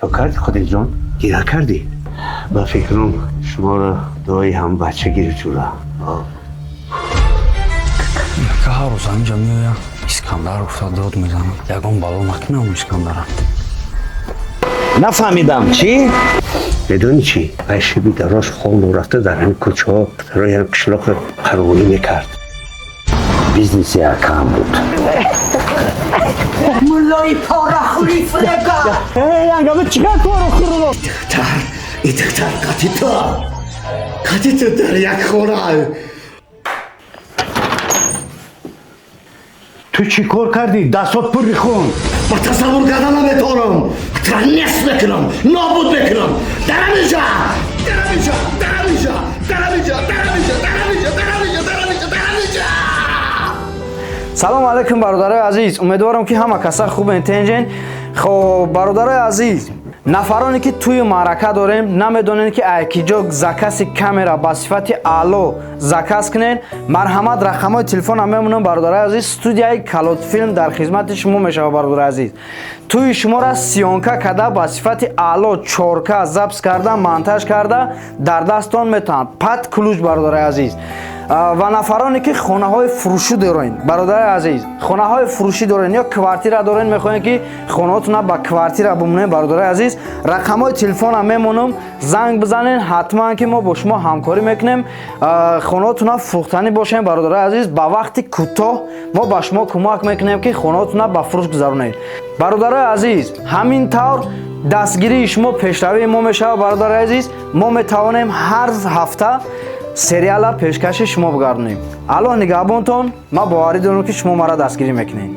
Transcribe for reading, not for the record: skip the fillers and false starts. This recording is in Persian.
چه کردی خودت جان؟ گیره کردی؟ با فکرم شما را دایی هم بچه گیر جورا که هر روز اینجا میایم اسکندر افتاد داد میزنم یکم بالو نکنم اسکندرم نفهمیدم چی؟ بدونی چی؟ شبی دراش خون و رفته در این کوچه ها روی قشلاق قرولی میکرد بیزنسی کم بود ملای پاراخوری فرگا انگامه چیکار پاراخورو؟ ای دختر قاتی تو در یک خونه تو چی کار کردی؟ دستات پری خون با تصور کردن نمیتونم اترا نصف بکنم نابود بکنم درم اینجا سلام علیکم برادرای عزیز امیدوارم که همه کسا خوب انتنجین خب برادرای عزیز نفرانی که توی معرکه داریم نمیدونین که ایکیجا زکاس کامera با صفت اعلی زکاس کنین مرحمت رقمای تلفن هم میمونم برادرای عزیز استودیوی کلود فیلم در خدمت شما میشه برادرای عزیز توی شما را سیونکا کده با صفت اعلی 4K ضبط کرده مونتاژ کرده در دستان میتونن پد کلوش برادرای عزیز و نفرانی که خانه های فروشی دارین برادر عزیز خانه های فروشی دارین یا کوارتیر دارین میخواین که خانه‌تون با کوارتیر بمونه برادر عزیز رقم های تلفن هم میمونم زنگ بزنین حتما که ما با شما همکاری میکنیم خانه‌تون فروختنی باشین برادر عزیز با وقتی کوتاه ما با شما کمک میکنیم که خانه‌تون با فروش گذارونید برادر عزیز همین طور دستگیری شما پیشروی ما میشه برادر عزیز ما میتوانیم هر هفته سریال پیشکش شما بگردونیم الان نگهبانتون ما باوری دارم که شما مرا دستگیری میکنین